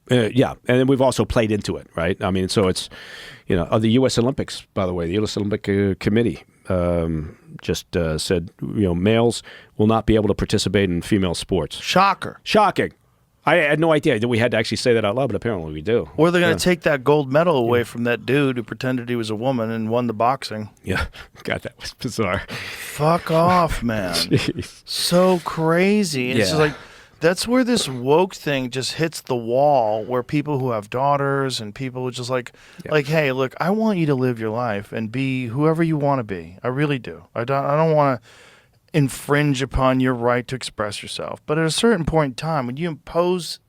Yeah, and then we've also played into it, right? I mean, so it's, the U.S. Olympics, by the way, the U.S. Olympic Committee just said, males will not be able to participate in female sports. Shocker. Shocking. I had no idea that we had to actually say that out loud, but apparently we do. Or they're going to take that gold medal away from that dude who pretended he was a woman and won the boxing. Yeah. God, that was bizarre. Fuck off, man. Jeez. So crazy. It's just like, that's where this woke thing just hits the wall, where people who have daughters and people who just like, hey, look, I want you to live your life and be whoever you want to be. I really do. I don't want to infringe upon your right to express yourself. But at a certain point in time, when you impose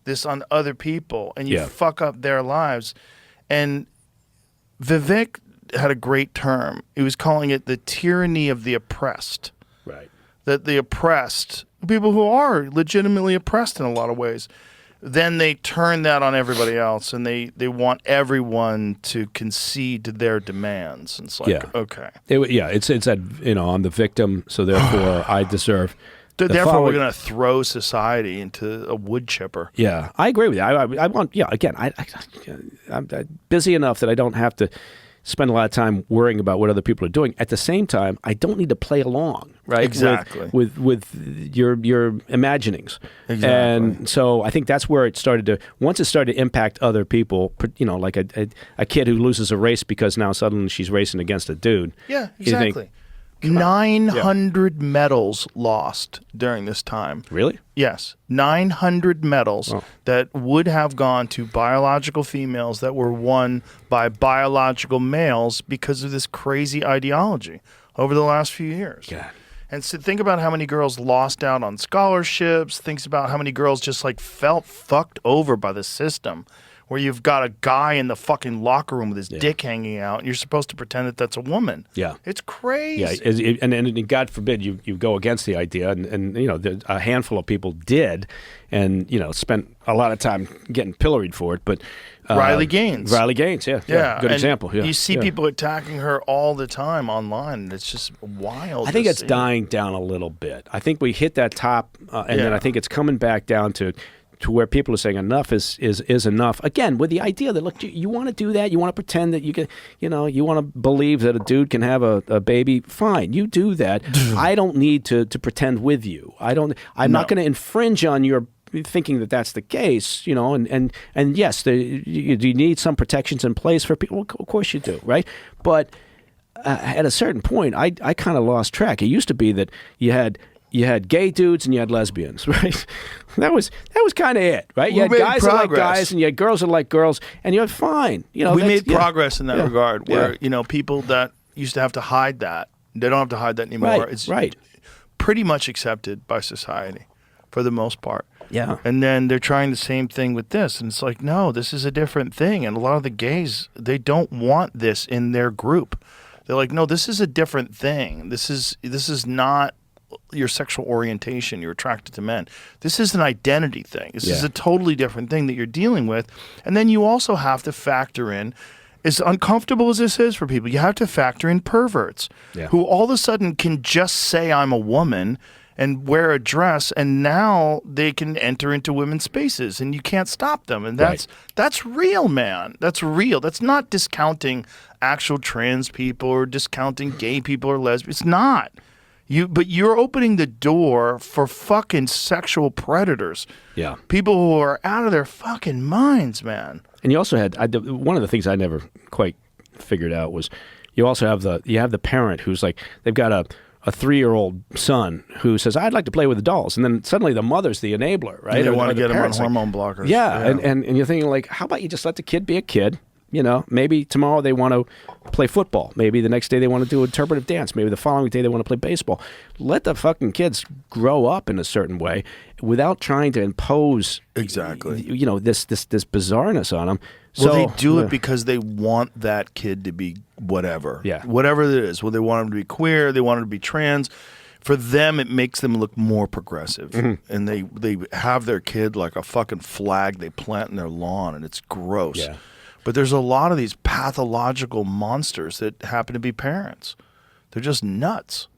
this on other people and you fuck up their lives, and Vivek had a great term. He was calling it the tyranny of the oppressed. Right. That the oppressed, people who are legitimately oppressed in a lot of ways, then they turn that on everybody else, and they want everyone to concede to their demands. And it's like, okay. It's that, I'm the victim, so therefore I deserve. Therefore, we're going to throw society into a wood chipper. Yeah, I agree with you. I want, again, I'm busy enough that I don't have to spend a lot of time worrying about what other people are doing. At the same time, I don't need to play along, right? Exactly. With your imaginings. Exactly. And so I think that's where it started to, once it started to impact other people, like a kid who loses a race because now suddenly she's racing against a dude. Yeah, exactly. 900 medals lost during this time. Really? Yes. 900 medals that would have gone to biological females that were won by biological males because of this crazy ideology over the last few years. God. And so think about how many girls lost out on scholarships. Think about how many girls just felt fucked over by the system, where you've got a guy in the fucking locker room with his dick hanging out, and you're supposed to pretend that that's a woman. Yeah. It's crazy. Yeah, and God forbid you go against the idea, and a handful of people did, and, spent a lot of time getting pilloried for it, but... Riley Gaines. Yeah. Good example. Yeah. You see people attacking her all the time online, and it's just wild. I think it's dying down a little bit. I think we hit that top, and then I think it's coming back down to where people are saying enough is enough. Again, with the idea that, look, you want to do that, you want to pretend that you can, you want to believe that a dude can have a baby, fine, you do that. I don't need to pretend with you. I'm not going to infringe on your thinking that that's the case, and yes, you need some protections in place for people. Of course you do, right? But at a certain point, I kind of lost track. It used to be that you had gay dudes and you had lesbians, right? That was kind of it, right? You had guys that like guys and you had girls that like girls, and you're fine. We made progress in that regard, where people that used to have to hide that, they don't have to hide that anymore. Right, it's pretty much accepted by society for the most part. Yeah. And then they're trying the same thing with this, and it's like, no, this is a different thing. And a lot of the gays, they don't want this in their group. They're like, no, this is a different thing. This is not your sexual orientation. You're attracted to men. This is an identity thing. This is a totally different thing that you're dealing with. And then you also have to factor in, as uncomfortable as this is for people, you have to factor in perverts who all of a sudden can just say I'm a woman and wear a dress, and now they can enter into women's spaces, and you can't stop them. And that's real, man. That's real. That's not discounting actual trans people or discounting gay people or lesbians. It's not. But you're opening the door for fucking sexual predators. Yeah. People who are out of their fucking minds, man. And you also had one of the things I never quite figured out was you also have the parent who's like, they've got a 3-year-old son who says, I'd like to play with the dolls. And then suddenly the mother's the enabler, right? And they want to get him on hormone blockers. Yeah. And you're thinking, like, how about you just let the kid be a kid? Maybe tomorrow they want to play football. Maybe the next day they want to do interpretive dance. Maybe the following day they want to play baseball. Let the fucking kids grow up in a certain way without trying to impose this bizarreness on them. Well, they do it because they want that kid to be whatever. Yeah. Whatever it is. Well, they want him to be queer. They want him to be trans. For them, it makes them look more progressive. Mm-hmm. And they have their kid like a fucking flag they plant in their lawn, and it's gross. Yeah. But there's a lot of these pathological monsters that happen to be parents. They're just nuts.